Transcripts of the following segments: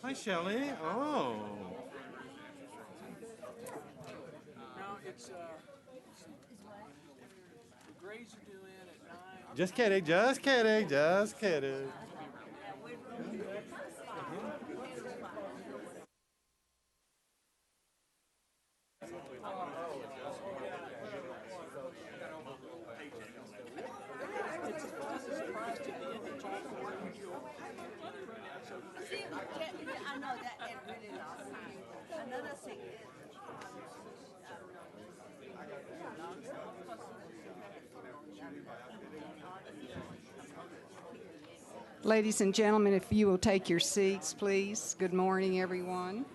Hi, Shelley. Oh. No, it's the grades are due in at 9. Just kidding, just kidding, just kidding. It's a surprise to the end that y'all can work with your See, I know that it really lost time. Another thing is, Ladies and gentlemen, if you will take your seats, please. Good morning, everyone.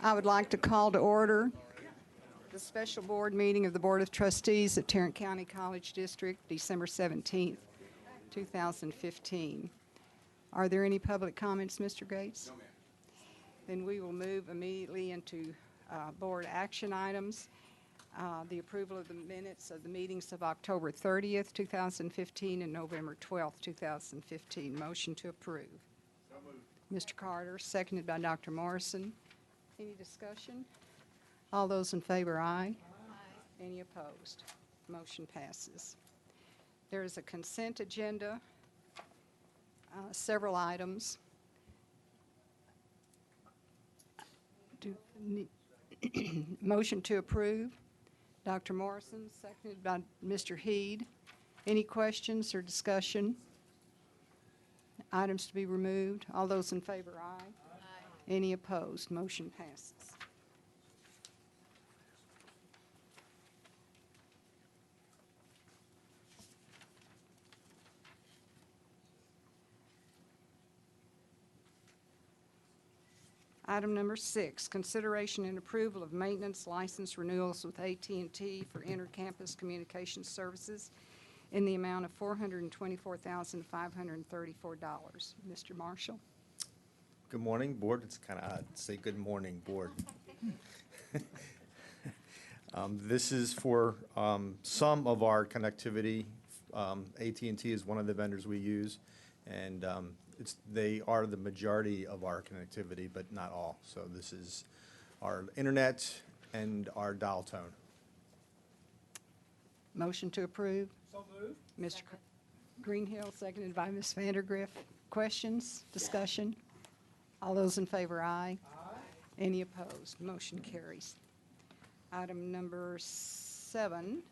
I would like to call to order the special board meeting of the Board of Trustees at Tarrant County College District, December 17th, 2015. Are there any public comments, Mr. Gates? No, ma'am. Then we will move immediately into board action items. The approval of the minutes of the meetings of October 30th, 2015 and November 12th, 2015. Motion to approve. So moved. Mr. Carter, seconded by Dr. Morrison. Any discussion? All those in favor, aye. Aye. Any opposed? Motion passes. There is a consent agenda, several items. Motion to approve. Dr. Morrison, seconded by Mr. Heed. Any questions or discussion? Items to be removed. All those in favor, aye. Aye. Any opposed? Motion passes. Item number 6, consideration and approval of maintenance license renewals with AT&T for inter-campus communication services in the amount of $424,534. Mr. Marshall. Good morning, Board. It's kind of odd to say good morning, Board. This is for some of our connectivity. AT&T is one of the vendors we use, and they are the majority of our connectivity, but not all. So this is our internet and our dial tone. Motion to approve. So moved. Mr. Greenhill, seconded by Ms. Vandergriff. Questions, discussion? All those in favor, aye. Aye. Any opposed? Motion carries. Item number 7,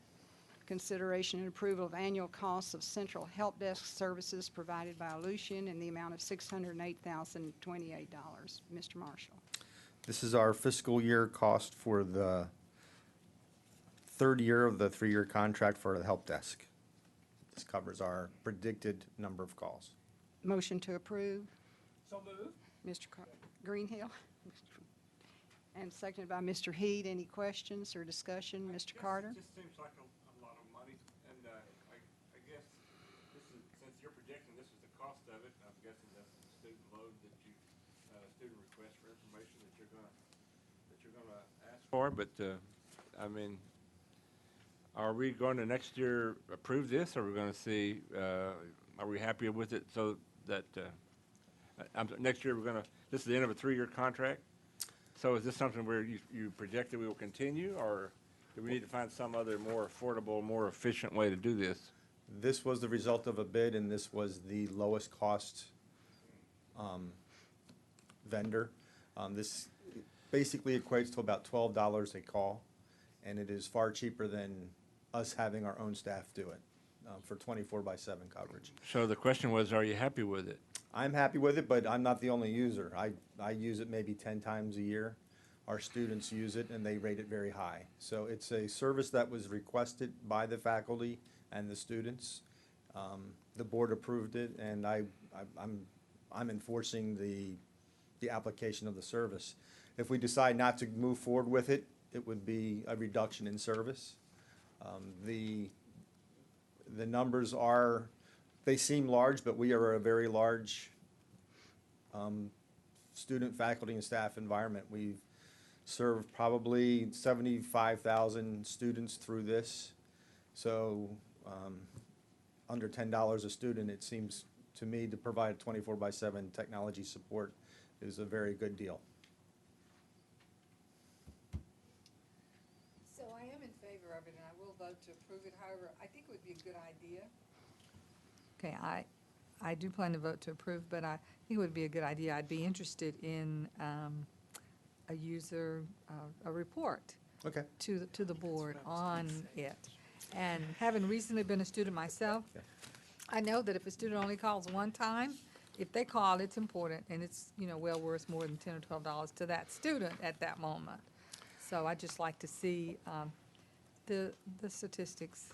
consideration and approval of annual costs of central help desk services provided by Ellucian in the amount of $608,028. Mr. Marshall. This is our fiscal year cost for the third year of the 3-year contract for the help desk. This covers our predicted number of calls. Motion to approve. So moved. Mr. Greenhill. And seconded by Mr. Heed. Any questions or discussion? Mr. Carter? It just seems like a lot of money, and I guess this is, since you're projecting this is the cost of it, I'm guessing that's the student load that you, student request for information that you're gonna ask for. But I mean, are we going to next year approve this? Or are we going to see? Are we happy with it? So that next year we're going to. This is the end of a 3-year contract. So is this something where you project that we will continue, or do we need to find some other more affordable, more efficient way to do this? This was the result of a bid, and this was the lowest cost vendor. This basically equates to about $12 a call, and it is far cheaper than us having our own staff do it for 24/7 coverage. So the question was, are you happy with it? I'm happy with it, but I'm not the only user. I use it maybe 10 times a year. Our students use it, and they rate it very high. So it's a service that was requested by the faculty and the students. The board approved it, and I'm enforcing the application of the service. If we decide not to move forward with it, it would be a reduction in service. The numbers are They seem large, but we are a very large student, faculty, and staff environment. We've served probably 75,000 students through this. So under $10 a student, it seems to me to provide 24/7 technology support is a very good deal. So I am in favor of it, and I will vote to approve it. However, I think it would be a good idea. Okay, I do plan to vote to approve, but I think it would be a good idea. I'd be interested in a user, a report Okay. to the board on it. And having recently been a student myself, Okay. I know that if a student only calls one time, if they call, it's important, and it's, well worth more than $10 or $12 to that student at that moment. So I'd just like to see the statistics.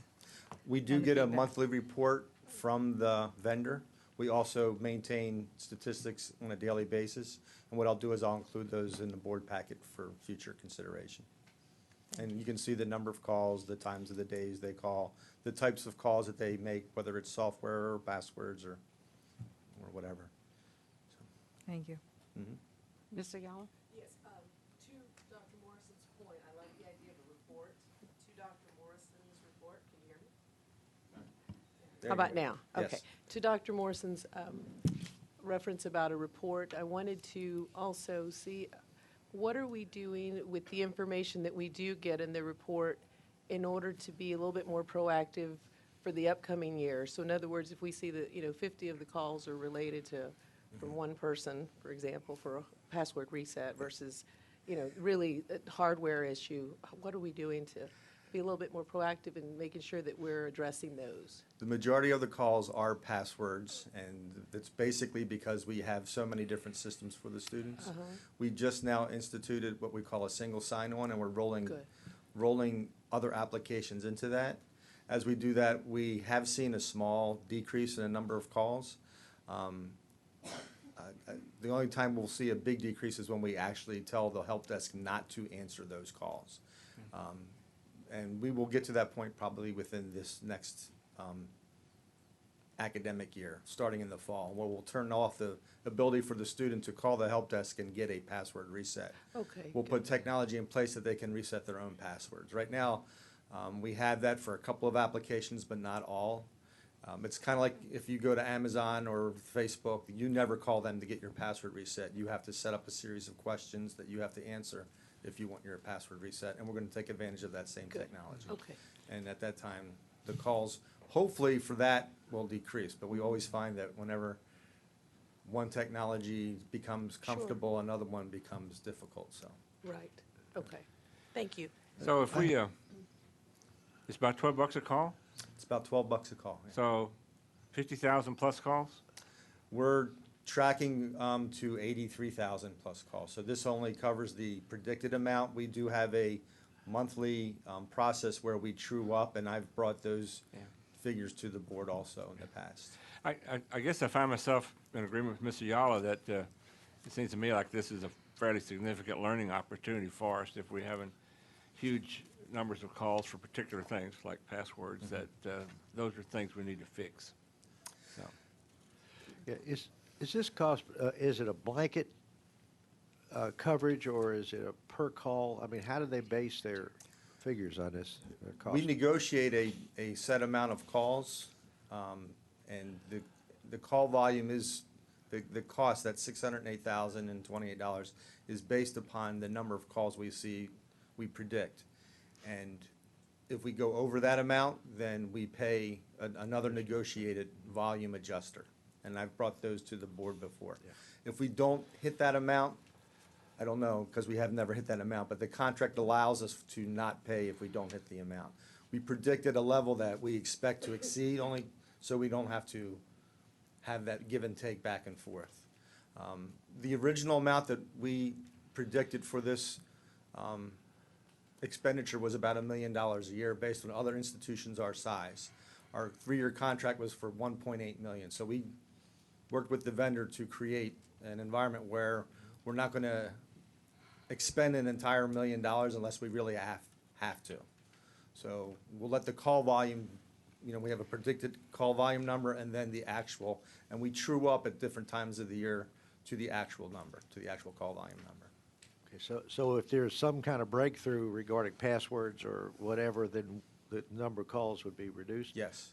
We do And the get a feedback. monthly report from the vendor. We also maintain statistics on a daily basis. And what I'll do is I'll include those in the board packet for future consideration. And you can see the number of calls, the times of the days they call, the types of calls that they make, whether it's software or passwords or whatever. Thank you. Ms. Ayala? Yes, to Dr. Morrison's point, I like the idea of a report. To Dr. Morrison's report, can you hear me? There How you about go. now? Yes. Okay. To Dr. Morrison's reference about a report, I wanted to also see what are we doing with the information that we do get in the report in order to be a little bit more proactive for the upcoming year? So in other words, if we see that, 50 of the calls are related to, from one person, for example, for a password reset versus, really a hardware issue, what are we doing to be a little bit more proactive in making sure that we're addressing those? The majority of the calls are passwords, and it's basically because we have so many different systems for the students. We just now instituted what we call a single sign-on, and we're Good. rolling other applications into that. As we do that, we have seen a small decrease in the number of calls. The only time we'll see a big decrease is when we actually tell the help desk not to answer those calls. And we will get to that point probably within this next academic year, starting in the fall, where we'll turn off the ability for the student to call the help desk and get a password reset. Okay. We'll put technology in place that they can reset their own passwords. Right now, we have that for a couple of applications, but not all. It's kind of like if you go to Amazon or Facebook, you never call them to get your password reset. You have to set up a series of questions that you have to answer if you want your password reset, and we're going to take advantage of that same Good. technology. Okay. And at that time, the calls, hopefully for that, will decrease. But we always find that whenever one technology becomes comfortable, another one becomes difficult, so. Right. Okay. Thank you. So if we, it's about $12 a call, It's about $12 a call. Yeah. so 50,000 plus calls? We're tracking to 83,000 plus calls. So this only covers the predicted amount. We do have a monthly process where we true up, and I've brought those figures to the board also in the past. I guess I find myself in agreement with Mr. Yala that it seems to me like this is a fairly significant learning opportunity for us if we're having huge numbers of calls for particular things like passwords, that those are things we need to fix. So, Yeah, is this cost, is it a blanket coverage, or is it a per call? I mean, how do they base their figures on this cost? We negotiate a set amount of calls, and the call volume is, the cost, that $608,028, is based upon the number of calls we predict. And if we go over that amount, then we pay another negotiated volume adjuster. And I've brought those to the board before. If we don't hit that amount, I don't know, because we have never hit that amount, but the contract allows us to not pay if we don't hit the amount. We predicted a level that we expect to exceed, only so we don't have to have that give and take back and forth. The original amount that we predicted for this expenditure was about $1 million a year based on other institutions our size. Our 3-year contract was for $1.8 million. So we worked with the vendor to create an environment where we're not going to expend an entire $1 million unless we really have to. So we'll let the call volume you know, we have a predicted call volume number and then the actual, and we true up at different times of the year to the actual number, to the actual call volume number. Okay, so if there's some kind of breakthrough regarding passwords or whatever, then the number of calls would be reduced? Yes,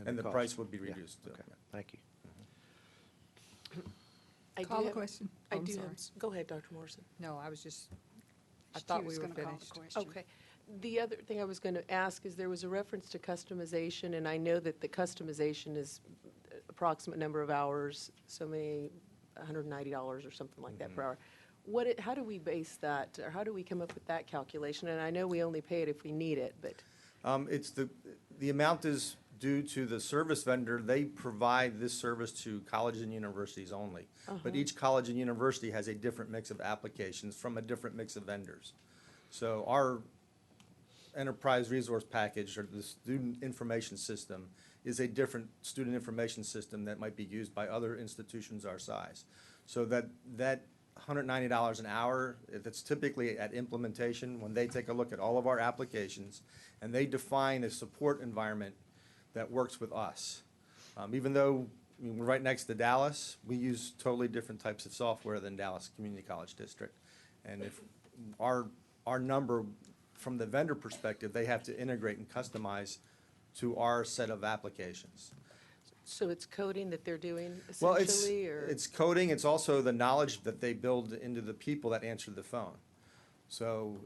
And the cost. price would be Yeah, reduced. too. okay, thank you. I do Call the have- question. I I'm do sorry. have, go ahead, Dr. Morrison. No, I was just, I She thought was we were gonna call the finished. question. Okay. The other thing I was going to ask is there was a reference to customization, and I know that the customization is approximate number of hours, so many, $190 or something like that per hour. How do we base that, or how do we come up with that calculation? And I know we only pay it if we need it, but, It's the amount is due to the service vendor. They provide this service to colleges and universities only. But each college and university has a different mix of applications from a different mix of vendors. So our enterprise resource package, or the student information system, is a different student information system that might be used by other institutions our size. So that $190 an hour, that's typically at implementation, when they take a look at all of our applications, and they define a support environment that works with us. Even though we're right next to Dallas, we use totally different types of software than Dallas Community College District. And if our number, from the vendor perspective, they have to integrate and customize to our set of applications. so it's coding that they're doing Well, essentially, or? it's coding, it's also the knowledge that they build into the people that answer the phone. So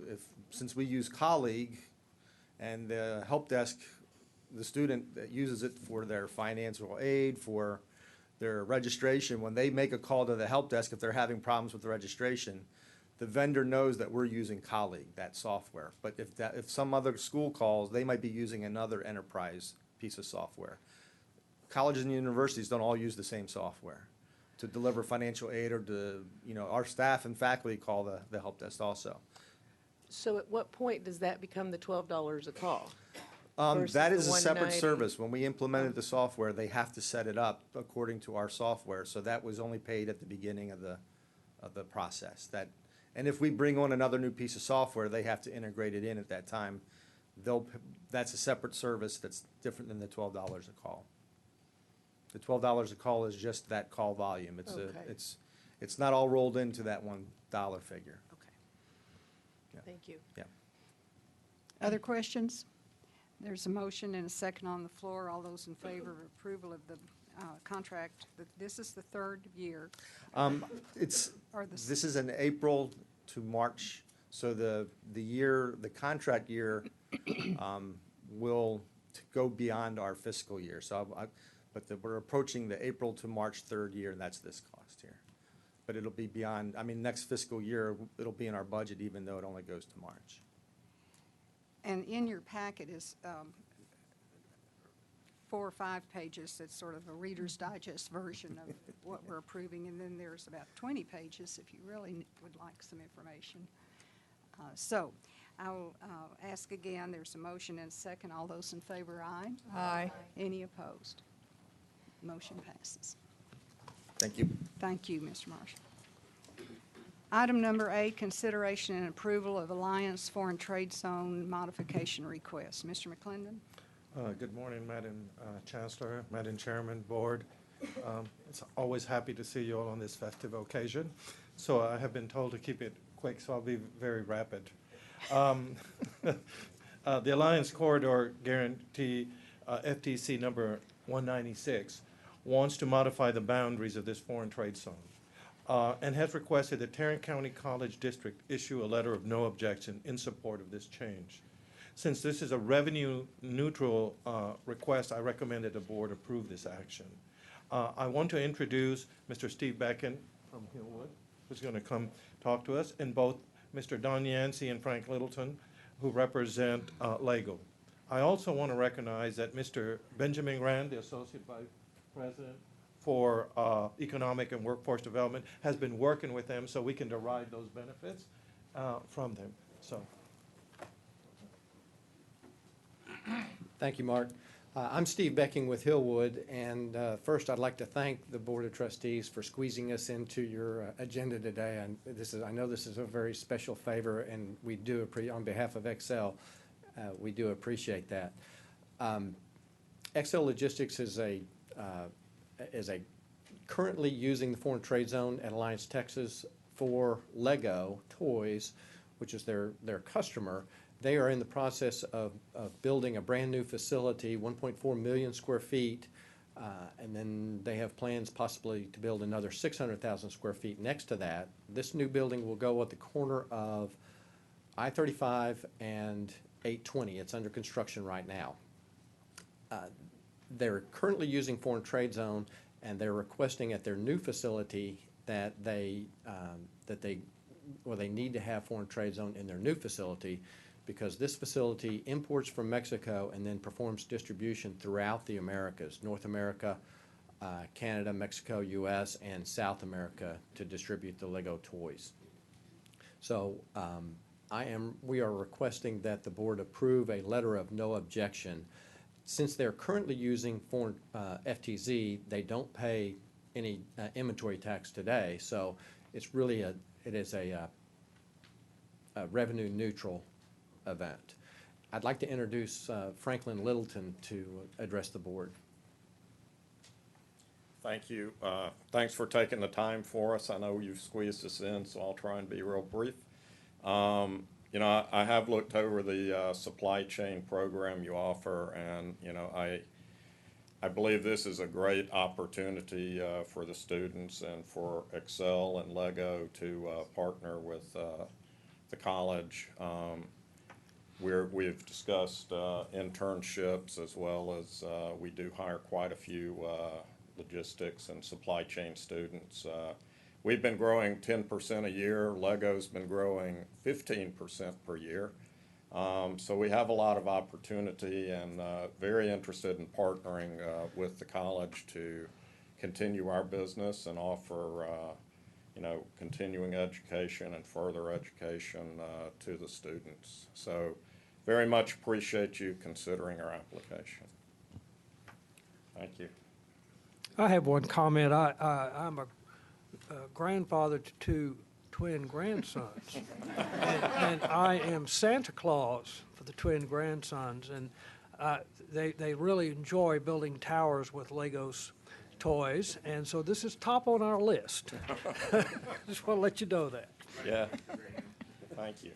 since we use Colleague, and the help desk, the student that uses it for their financial aid, for their registration, when they make a call to the help desk, if they're having problems with the registration, the vendor knows that we're using Colleague, that software. But if some other school calls, they might be using another enterprise piece of software. Colleges and universities don't all use the same software to deliver financial aid, or our staff and faculty call the help desk also. So at what point does that become the $12 a call? Versus That is the a separate $190. service. When we implemented the software, they have to set it up according to our software. So that was only paid at the beginning of the process. And if we bring on another new piece of software, they have to integrate it in at that time. That's a separate service that's different than the $12 a call. The $12 a call is just that call volume. Okay. It's not all rolled into that $1 figure. Okay. Yeah. Thank you. Yeah. Other questions? There's a motion and a second on the floor. All those in favor of approval of the contract, this is the third year. Or This is an April to March, so the contract year will go beyond our fiscal year. We're approaching the April to March third year, and that's this cost here. But it'll be beyond, next fiscal year, it'll be in our budget, even though it only goes to March. And in your packet is 4 or 5 pages. That's sort of a Reader's Digest version of what we're approving. And then there's about 20 pages if you really would like some information. So I'll ask again. There's a motion and a second. All those in favor, aye. Aye. Any opposed? Motion passes. Thank you. Thank you, Mr. Marshall. Item number 8, consideration and approval of Alliance Foreign Trade Zone modification request. Mr. McClendon? Good morning, Madam Chancellor, Madam Chairman, Board. It's always happy to see you all on this festive occasion. So I have been told to keep it quick, so I'll be very rapid. The Alliance Corridor Guarantee, FTC number 196, wants to modify the boundaries of this foreign trade zone, and has requested that Tarrant County College District issue a letter of no objection in support of this change. Since this is a revenue-neutral request, I recommend that the board approve this action. I want to introduce Mr. Steve Becken from Hillwood, who's going to come talk to us, and both Mr. Don Yancey and Frank Littleton, who represent LEGO. I also want to recognize that Mr. Benjamin Rand, the Associate Vice President for Economic and Workforce Development, has been working with them so we can derive those benefits from them. So. Thank you, Mark. I'm Steve Becking with Hillwood, and first I'd like to thank the Board of Trustees for squeezing us into your agenda today. And I know this is a very special favor, and we do on behalf of Excel, we do appreciate that. XL Logistics is a currently using the foreign trade zone at Alliance, Texas for Lego toys, which is their customer. They are in the process of building a brand-new facility, 1.4 million square feet, and then they have plans possibly to build another 600,000 square feet next to that. This new building will go at the corner of I-35 and 820. It's under construction right now. They're currently using foreign trade zone, and they're requesting at their new facility that they need to have foreign trade zone in their new facility, because this facility imports from Mexico and then performs distribution throughout the Americas, North America, Canada, Mexico, U.S., and South America to distribute the Lego toys. So we are requesting that the board approve a letter of no objection. Since they're currently using foreign FTZ, they don't pay any inventory tax today, so it's really a revenue neutral event. I'd like to introduce Franklin Littleton to address the board. Thank you. Thanks for taking the time for us. I know you've squeezed us in, so I'll try and be real brief. You know, I have looked over the supply chain program you offer, and, you know, I believe this is a great opportunity for the students and for Excel and Lego to partner with the college. We've discussed internships, as well as we do hire quite a few logistics and supply chain students. We've been growing 10% a year. Lego's been growing 15% per year. So we have a lot of opportunity, and very interested in partnering with the college to continue our business and offer you know, continuing education and further education to the students. So very much appreciate you considering our application. Thank you. I have one comment. I'm a grandfather to two twin grandsons, and I am Santa Claus for the twin grandsons, and they really enjoy building towers with Legos toys, and so this is top on our list. Just want to let you know that. Yeah. Thank you.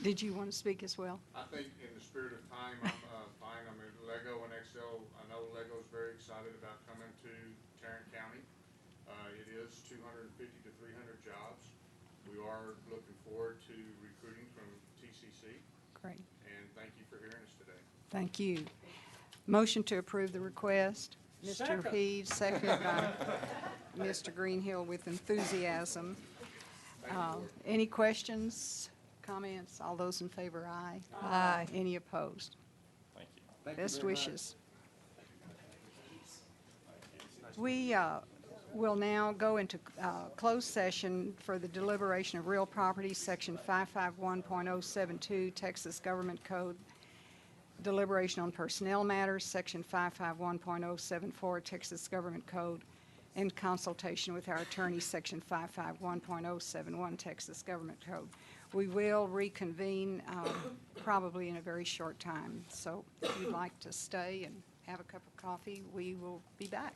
Did you want to speak as well? I think in the spirit of time, I'm fine. I mean, Lego and Excel, I know Lego's very excited about coming to Tarrant County. It is 250 to 300 jobs. We are looking forward to recruiting from TCC. Great. And thank you for hearing us today. Thank you. Motion to approve the request. Mr. Heed, seconded by Mr. Greenhill with enthusiasm. Any questions, comments? All those in favor, aye. Aye. Any opposed? Thank you. Best wishes. We will now go into closed session for the deliberation of real property, Section 551.072, Texas Government Code. Deliberation on personnel matters, Section 551.074, Texas Government Code. In consultation with our attorney, Section 551.071, Texas Government Code. We will reconvene probably in a very short time. So if you'd like to stay and have a cup of coffee, we will be back.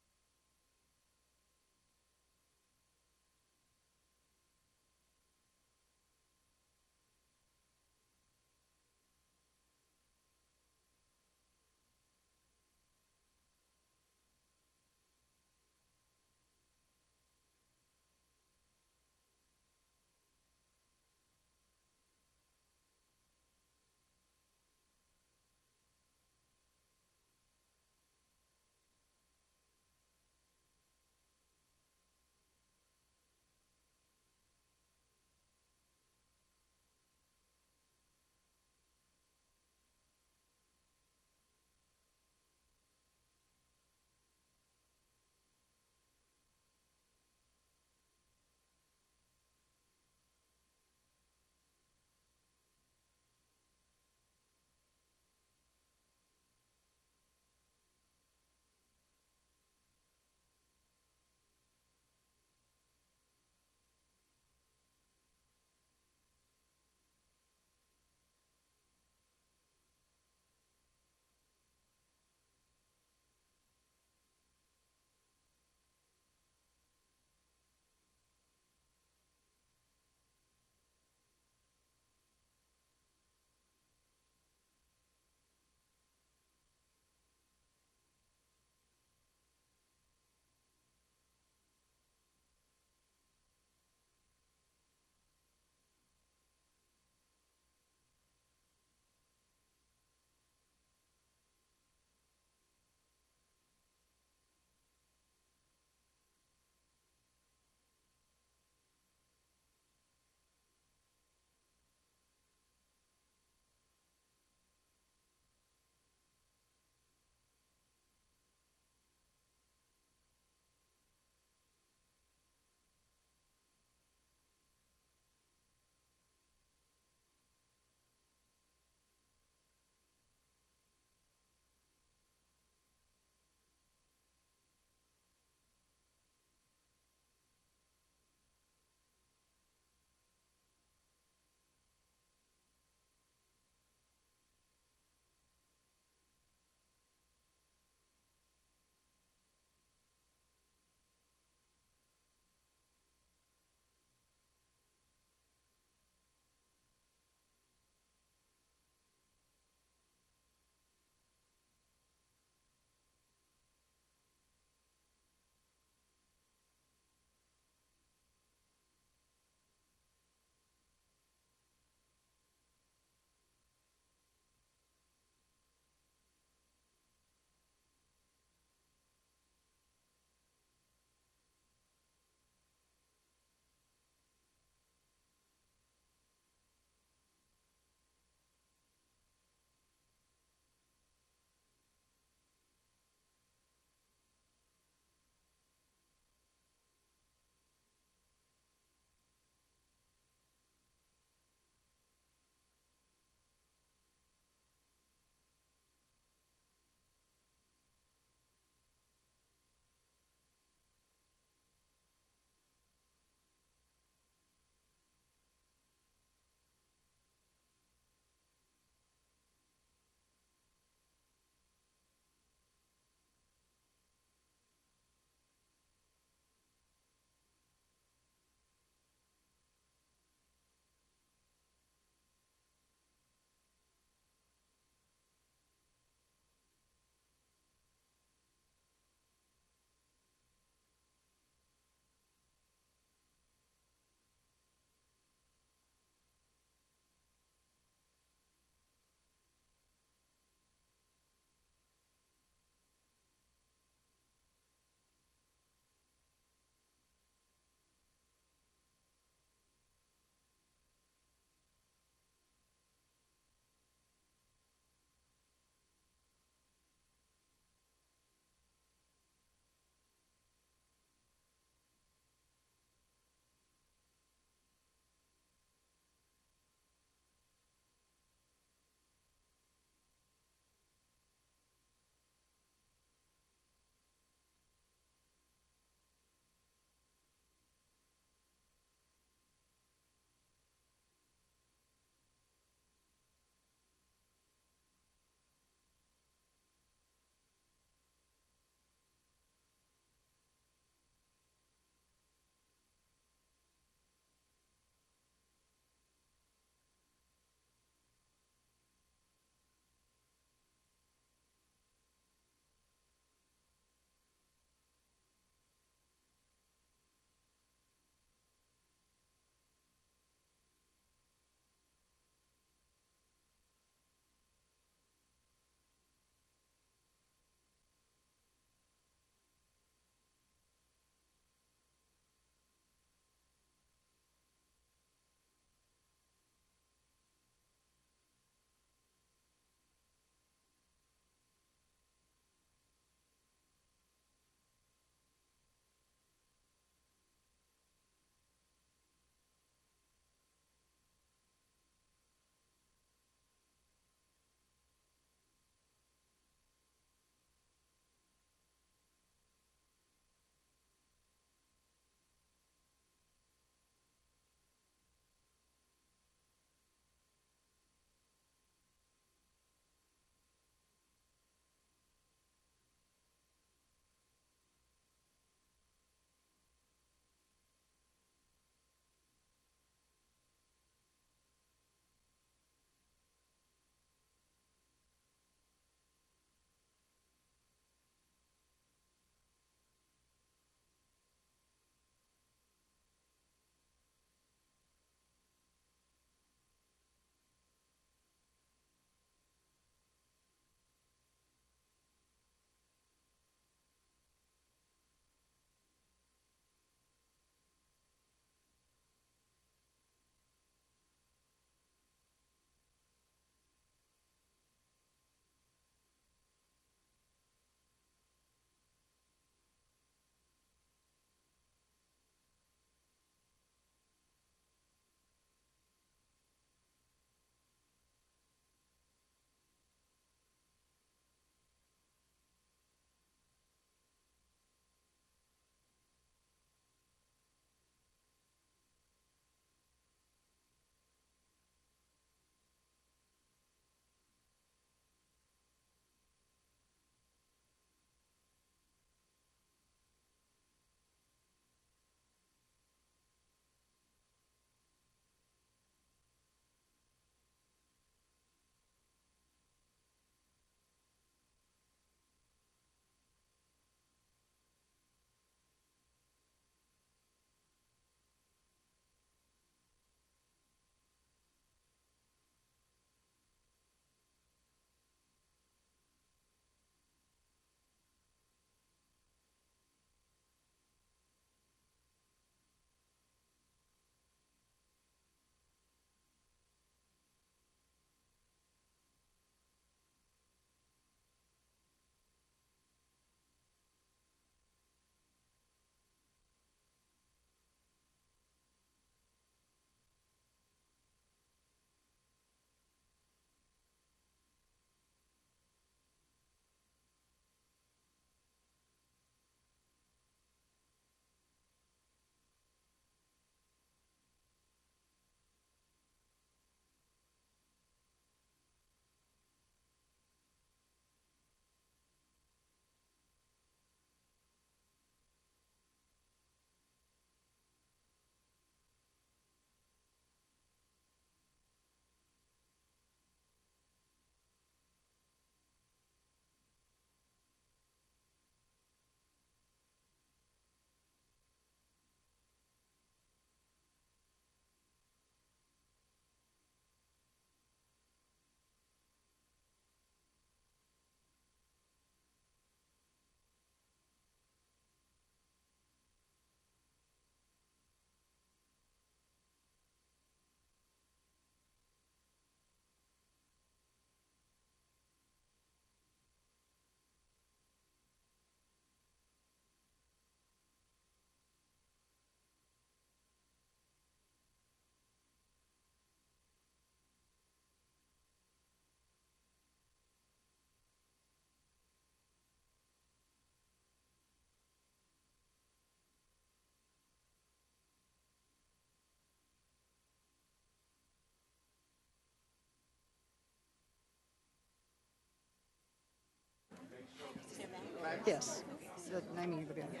Yes, the naming of the building.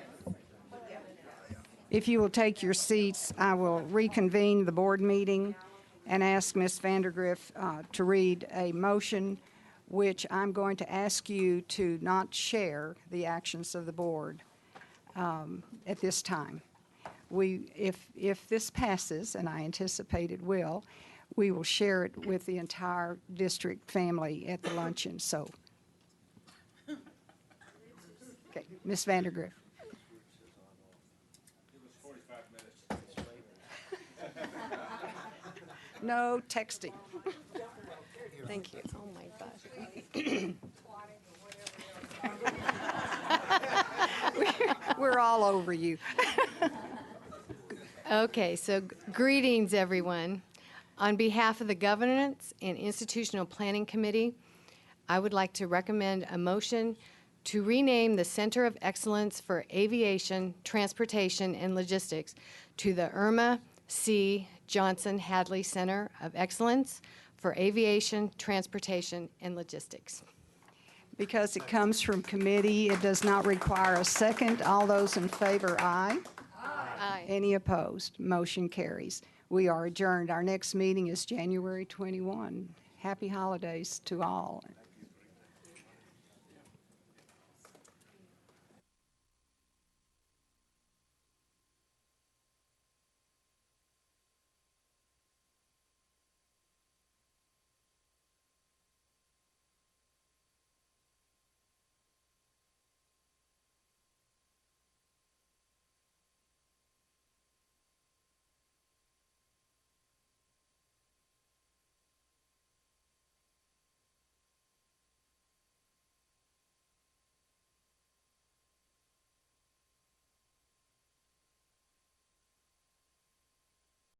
If you will take your seats, I will reconvene the board meeting and ask Ms. Vandergriff to read a motion, which I'm going to ask you to not share the actions of the board at this time. If this passes, and I anticipate it will, we will share it with the entire district family at the luncheon, so. Okay, Ms. Vandergriff. No texting. Thank you. Oh, my gosh. We're all over you. Okay, so greetings, everyone. On behalf of the Governance and Institutional Planning Committee, I would like to recommend a motion to rename the Center of Excellence for Aviation, Transportation, and Logistics to the Irma C. Johnson Hadley Center of Excellence for Aviation, Transportation, and Logistics. Because it comes from committee, it does not require a second. All those in favor, aye. Aye. Any opposed? Motion carries. We are adjourned. Our next meeting is January 21. Happy holidays to all.